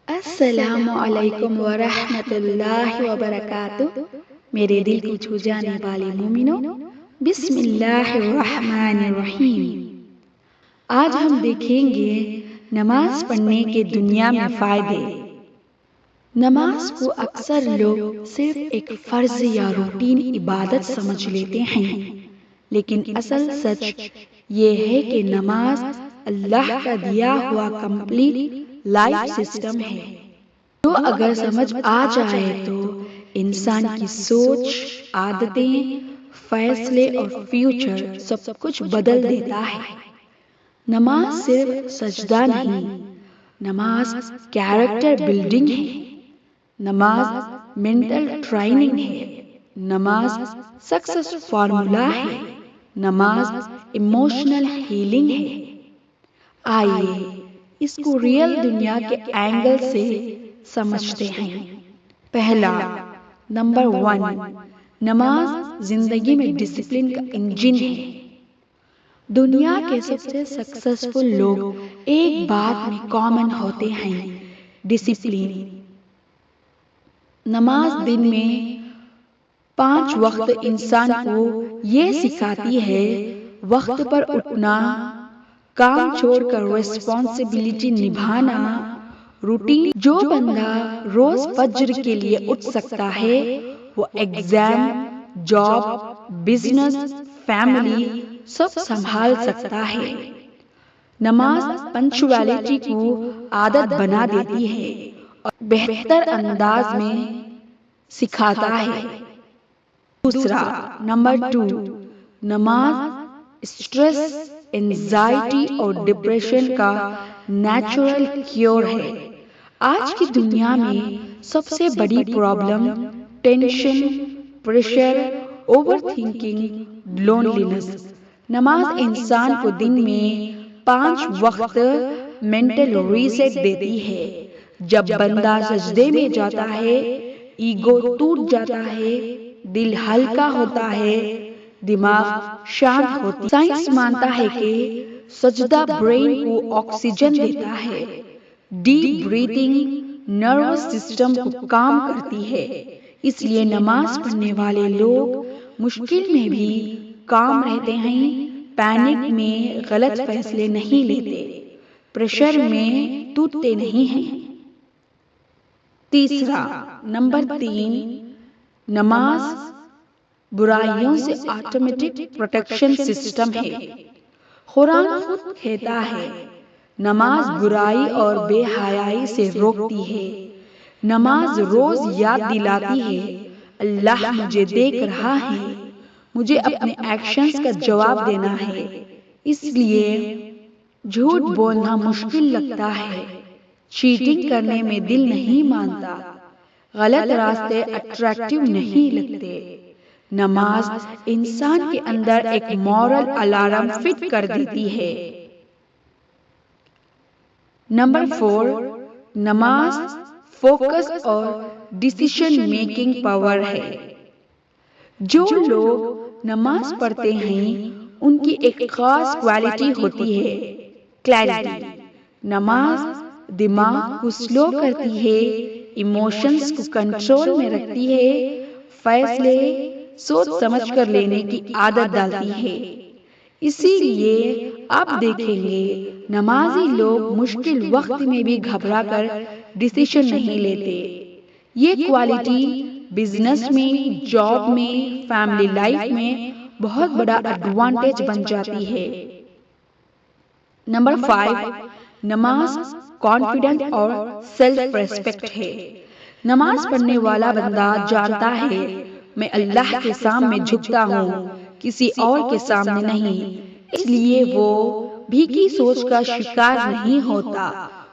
السلام علیکم ورحمۃ اللہ وبرکاتہ۔ میرے دل کو چھو جانے والے مومنوں، بسم اللہ الرحمن الرحیم۔ آج ہم دیکھیں گے نماز پڑھنے کے دنیا میں فائدے۔ نماز کو اکثر لوگ صرف ایک فرض یا روٹین عبادت سمجھ لیتے ہیں، لیکن اصل سچ یہ ہے کہ نماز اللہ کا دیا ہوا کمپلیٹ لائف سسٹم ہے، جو اگر سمجھ آ جائے تو انسان کی سوچ، عادتیں، فیصلے اور فیوچر سب کچھ بدل دیتا ہے۔ نماز صرف سجدہ نہیں، نماز کیریکٹر بلڈنگ ہے، نماز مینٹل ٹریننگ ہے، نماز سکسس فارمولا ہے، نماز ایموشنل ہیلنگ ہے۔ آئیے اس کو ریئل دنیا کے اینگل سے سمجھتے ہیں۔ پہلا، نمبر 1، نماز زندگی میں ڈسپلن کا انجن ہے۔ دنیا کے سب سے سکسسفل لوگ ایک بات میں کامن ہوتے ہیں، ڈسپلن۔ نماز دن میں 5 وقت انسان کو یہ سکھاتی ہے: وقت پر اٹھنا، کام چھوڑ کر ریسپانسبلٹی نبھانا، روٹین۔ جو بندہ روز فجر کے لیے اٹھ سکتا ہے وہ ایگزام، جاب، بزنس، فیملی سب سنبھال سکتا ہے۔ نماز پنکچوالٹی کو عادت بنا دیتی ہے اور بہتر انداز میں سکھاتا ہے۔ دوسرا، نمبر 2، نماز اسٹریس، اینزائٹی اور ڈپریشن کا نیچرل کیور ہے۔ آج کی دنیا میں سب سے بڑی problem tension, pressure, over thinking, loneliness. نماز انسان کو دن میں 5 وقت مینٹل ریسیٹ دیتی ہے۔ جب بندہ سجدے میں جاتا ہے، ایگو ٹوٹ جاتا ہے، دل ہلکا ہوتا ہے، دماغ شانت ہوتی ہے۔ سائنس مانتا ہے کہ سجدہ برین کو آکسیجن دیتا ہے، ڈیپ بریتھنگ نروس سسٹم کو کام کرتی ہے۔ اس لیے نماز پڑھنے والے لوگ مشکل میں بھی کام رہتے ہیں، پینک میں غلط فیصلے نہیں لیتے، پریشر میں ٹوٹتے نہیں ہیں۔ تیسرا، نمبر 3، نماز برائیوں سے آٹومیٹک پروٹیکشن سسٹم ہے۔ قرآن خود کہتا ہے، نماز برائی اور بے حیائی سے روکتی ہے۔ نماز روز یاد دلاتی ہے، اللہ مجھے دیکھ رہا ہے، مجھے اپنے ایکشنز کا جواب دینا ہے۔ اس لیے جھوٹ بولنا مشکل لگتا ہے، چیٹنگ کرنے میں دل نہیں مانتا، غلط راستے اٹریکٹیو نہیں لگتے۔ نماز انسان کے اندر ایک مورل الارم فٹ کر دیتی ہے۔ نمبر 4، نماز فوکس اور ڈیسیشن میکنگ پاور ہے۔ جو لوگ نماز پڑھتے ہیں ان کی ایک خاص کوالٹی ہوتی ہے، کلیئرٹی۔ نماز دماغ کو سلو کرتی ہے، ایموشنز کو کنٹرول میں رکھتی ہے، فیصلے سوچ سمجھ کر لینے کی عادت ڈالتی ہے۔ اسی لیے آپ دیکھیں گے نمازی لوگ مشکل وقت میں بھی گھبرا کر ڈیسیشن نہیں لیتے۔ یہ کوالٹی بزنس میں، جاب میں، فیملی لائف میں بہت بڑا ایڈوانٹیج بن جاتی ہے۔ نمبر 5، نماز کانفیڈنٹ اور سیلف ریسپیکٹ ہے۔ نماز پڑھنے والا بندہ جانتا ہے، میں اللہ کے سامنے جھکتا ہوں، کسی اور کے سامنے نہیں۔ اس لیے وہ بھیکی سوچ کا شکار نہیں ہوتا،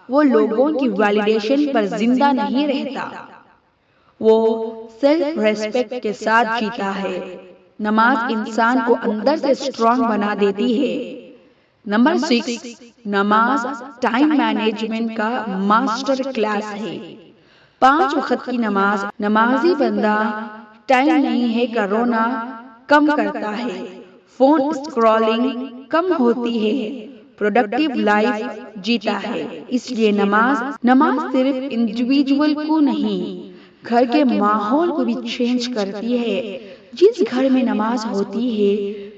وہ لوگوں کی ویلیڈیشن پر زندہ نہیں رہتا، وہ سیلف ریسپیکٹ کے ساتھ جیتا ہے۔ نماز انسان کو اندر سے اسٹرانگ بنا دیتی ہے۔ نمبر 6، نماز ٹائم مینجمنٹ کا ماسٹر کلاس ہے۔ 5 وقت کی نماز نمازی بندہ ٹائم نہیں ہے کا رونا کم کرتا ہے، فون اسکرولنگ کم ہوتی ہے، پروڈکٹیو لائف جیتا ہے۔ اس لیے نماز صرف انڈیویجول کو نہیں، گھر کے ماحول کو بھی چینج کرتی ہے۔ جس گھر میں نماز ہوتی ہے،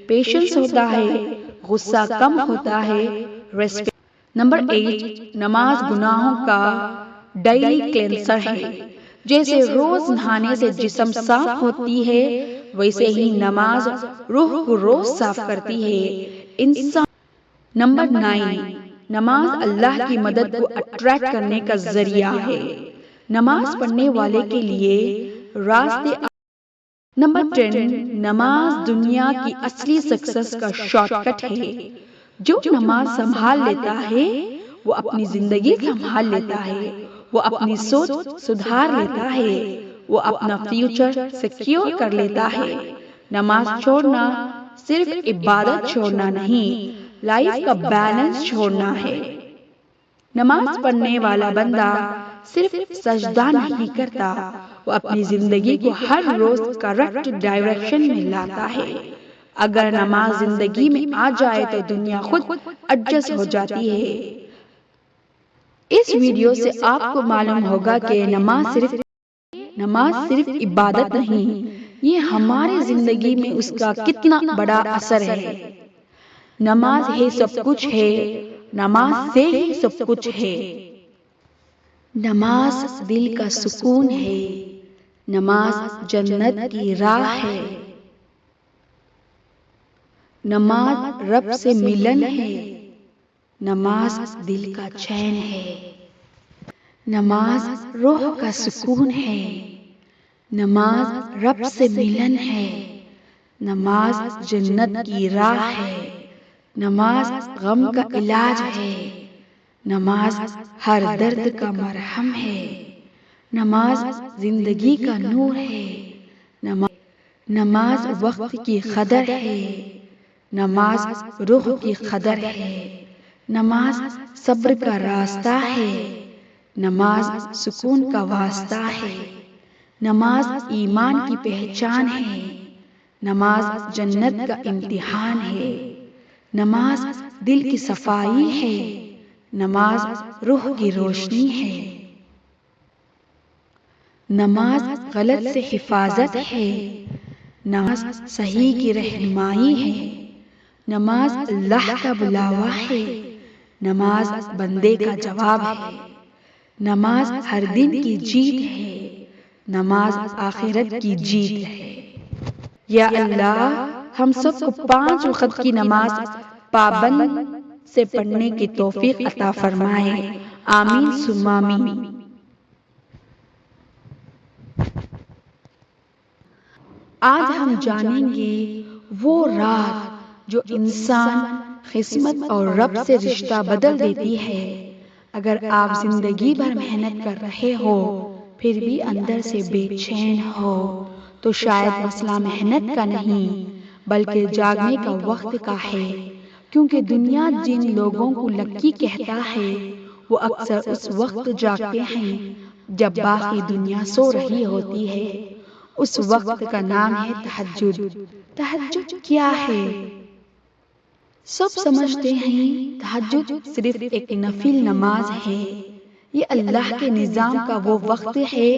پیشنس ہوتا ہے، غصہ کم ہوتا ہے، ریسپیکٹ۔ نمبر 8، نماز گناہوں کا ڈیلی کلینسر ہے۔ جیسے روز نہانے سے جسم صاف ہوتی ہے، ویسے ہی نماز روح کو روز صاف کرتی ہے۔ نمبر 9، نماز اللہ کی مدد کو اٹریکٹ کرنے کا ذریعہ ہے۔ نماز پڑھنے والے کے لیے راستے۔ نمبر 10، نماز دنیا کی اصلی سکسس کا شارٹ کٹ ہے۔ جو نماز سنبھال لیتا ہے وہ اپنی زندگی سنبھال لیتا ہے، وہ اپنی سوچ سدھار لیتا ہے، وہ اپنا فیوچر سیکیور کر لیتا ہے۔ نماز چھوڑنا صرف عبادت چھوڑنا نہیں، لائف کا بیلنس چھوڑنا ہے۔ نماز پڑھنے والا بندہ صرف سجدہ نہیں کرتا، وہ اپنی زندگی کو ہر روز کریکٹ ڈائریکشن میں لاتا ہے۔ اگر نماز زندگی میں آ جائے تو دنیا خود ایڈجسٹ ہو جاتی ہے۔ اس ویڈیو سے آپ کو معلوم ہوگا کہ نماز صرف عبادت نہیں، یہ ہماری زندگی میں اس کا کتنا بڑا اثر ہے۔ نماز ہے سب کچھ ہے، نماز سے ہی سب کچھ ہے۔ نماز دل کا سکون ہے، نماز جنت کی راہ ہے۔ نماز رب سے ملن ہے، نماز دل کا چین ہے۔ نماز روح کا سکون ہے، نماز رب سے ملن ہے۔ نماز جنت کی راہ ہے، نماز غم کا علاج ہے۔ نماز ہر درد کا مرہم ہے، نماز زندگی کا نور ہے۔ نماز وقت کی قدر ہے، نماز روح کی قدر ہے۔ نماز صبر کا راستہ ہے، نماز سکون کا واسطہ ہے۔ نماز ایمان کی پہچان ہے، نماز جنت کا امتحان ہے۔ نماز دل کی صفائی ہے، نماز روح کی روشنی ہے۔ نماز غلط سے حفاظت ہے، نماز صحیح کی رہنمائی ہے۔ نماز اللہ کا بلاوا ہے، نماز بندے کا جواب ہے۔ نماز ہر دن کی جیت ہے، نماز آخرت کی جیت ہے۔ یا اللہ ہم سب کو 5 وقت کی نماز پابند سے پڑھنے کی توفیق عطا فرمائے، آمین ثم آمین۔ آج ہم جانیں گے وہ رات جو انسان قسمت اور رب سے رشتہ بدل دیتی ہے۔ اگر آپ زندگی بھر محنت کر رہے ہو پھر بھی اندر سے بے چین ہو تو شاید مسئلہ محنت کا نہیں بلکہ جاگنے کا وقت کا ہے۔ کیونکہ دنیا جن لوگوں کو لکی کہتا ہے وہ اکثر اس وقت جاگتے ہیں جب باقی دنیا سو رہی ہوتی ہے۔ اس وقت کا نام ہے تہجد۔ تہجد کیا ہے؟ سب سمجھتے ہیں تہجد صرف ایک نفل نماز ہے۔ یہ اللہ کے نظام کا وہ وقت ہے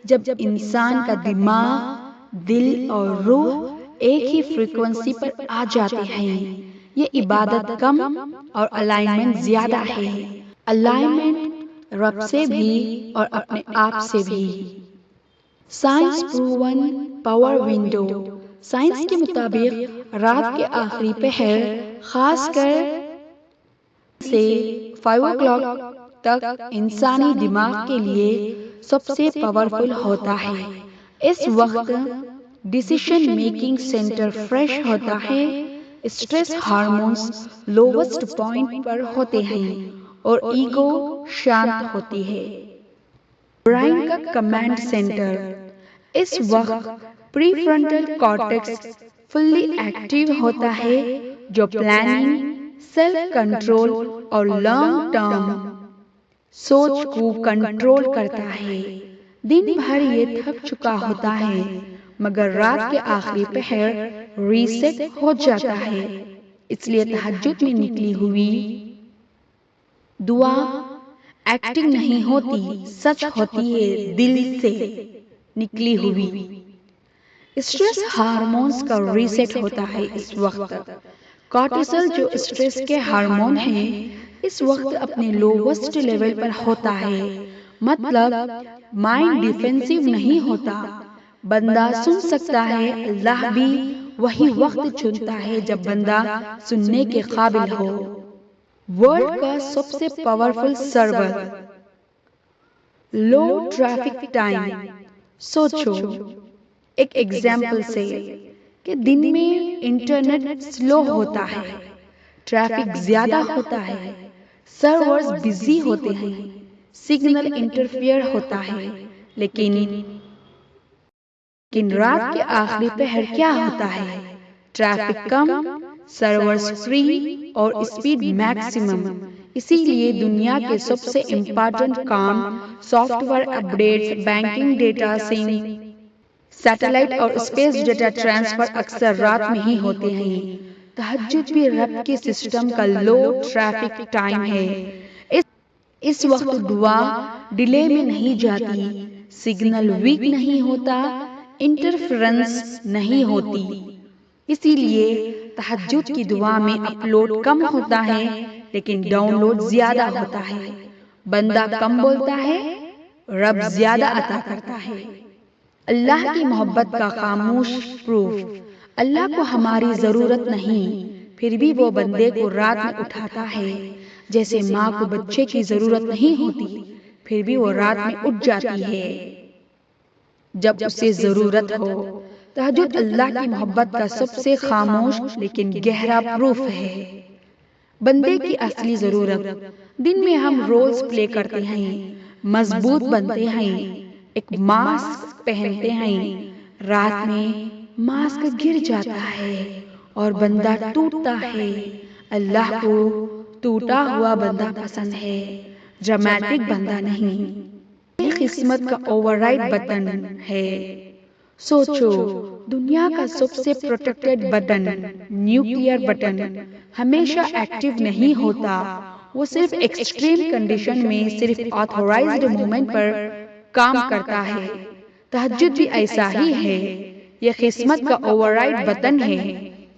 جب انسان کا دماغ، دل اور روح ایک ہی فریکوینسی پر آ جاتے ہیں۔ یہ عبادت کم اور الائنمنٹ زیادہ ہے۔ الائنمنٹ رب سے بھی اور اپنے آپ سے بھی۔ Science proven power window. Science کے مطابق رات کے آخری پہر خاص کر سے 5 o'clock تک انسانی دماغ کے لیے سب سے پاورفل ہوتا ہے۔ اس وقت ڈیسیشن میکنگ سینٹر فریش ہوتا ہے، اسٹریس ہارمونز لووسٹ پوائنٹ پر ہوتے ہیں اور ایگو شانت ہوتی ہے۔ برین کا کمانڈ سینٹر اس وقت پری فرنٹل کارٹیکس فلی ایکٹیو ہوتا ہے جو پلاننگ، سیلف کنٹرول اور لانگ ٹرم سوچ کو کنٹرول کرتا ہے۔ دن بھر یہ تھک چکا ہوتا ہے مگر رات کے آخری پہر ریسیٹ ہو جاتا ہے۔ اس لیے تہجد میں نکلی ہوئی دعا ایکٹنگ نہیں ہوتی، سچ ہوتی ہے دل سے نکلی ہوئی۔ اسٹریس ہارمونز کا ریسیٹ ہوتا ہے اس وقت۔ کارٹیسول جو اسٹریس کے ہارمون ہیں اس وقت اپنے لووسٹ لیول پر ہوتا ہے، مطلب مائنڈ ڈیفینسیو نہیں ہوتا۔ بندہ سن سکتا ہے، اللہ بھی وہی وقت چنتا ہے جب بندہ سننے کے قابل ہو۔ ورلڈ کا سب سے پاورفل سرور، لو ٹریفک ٹائم۔ سوچو ایک ایگزامپل سے کہ دن میں انٹرنیٹ سلو ہوتا ہے، ٹریفک زیادہ ہوتا ہے، سرورز بزی ہوتے ہیں، سگنل انٹرفیئر ہوتا ہے، لیکن رات کے آخری پہر کیا ہوتا ہے؟ ٹریفک کم، سرورز فری اور اسپیڈ میکسیمم۔ اسی لیے دنیا کے سب سے امپورٹنٹ کام، software updates, banking data sync, satellite اور اسپیس ڈیٹا ٹرانسفر اکثر رات میں ہی ہوتے ہیں۔ تہجد بھی رب کے سسٹم کا لو ٹریفک ٹائم ہے۔ اس وقت دعا ڈیلے میں نہیں جاتی، سگنل ویک نہیں ہوتا، انٹرفیرنس نہیں ہوتی۔ اسی لیے تہجد کی دعا میں اپلوڈ کم ہوتا ہے لیکن ڈاؤن لوڈ زیادہ ہوتا ہے۔ بندہ کم بولتا ہے، رب زیادہ عطا کرتا ہے۔ اللہ کی محبت کا خاموش پروف۔ اللہ کو ہماری ضرورت نہیں، پھر بھی وہ بندے کو رات میں اٹھاتا ہے۔ جیسے ماں کو بچے کی ضرورت نہیں ہوتی، پھر بھی وہ رات میں اٹھ جاتی ہے جب اسے ضرورت ہو۔ تہجد اللہ کی محبت کا سب سے خاموش لیکن گہرا پروف ہے۔ بندے کی اصلی ضرورت، دن میں ہم رولز پلے کرتے ہیں، مضبوط بنتے ہیں، ایک ماسک پہنتے ہیں، رات میں ماسک گر جاتا ہے اور بندہ ٹوٹتا ہے۔ اللہ کو ٹوٹا ہوا بندہ پسند ہے، ڈرامیٹک بندہ نہیں۔ یہ قسمت کا اوور رائڈ بٹن ہے۔ سوچو دنیا کا سب سے پروٹیکٹڈ بٹن، نیوکلیئر بٹن، ہمیشہ ایکٹیو نہیں ہوتا، وہ صرف ایکسٹریم کنڈیشن میں صرف آتھورائزڈ مومنٹ پر کام کرتا ہے۔ تہجد بھی ایسا ہی ہے، یہ قسمت کا اوور رائڈ بٹن ہے۔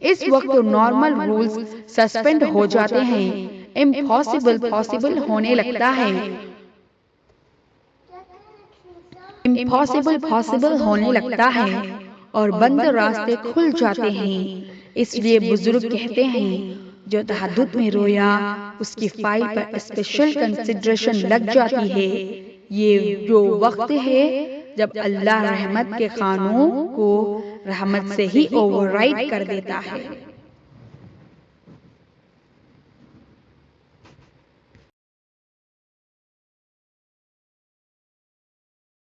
اس وقت نارمل رولز سسپینڈ ہو جاتے ہیں، امپاسبل پاسبل ہونے لگتا ہے، امپاسبل پاسبل ہونے لگتا ہے اور بند راستے کھل جاتے ہیں۔ اس لیے بزرگ کہتے ہیں جو تہجد میں رویا اس کی فائل پر اسپیشل کنسیڈریشن لگ جاتی ہے۔ یہ جو وقت ہے جب اللہ رحمت کے قانون کو رحمت سے ہی اوور رائڈ کر دیتا ہے۔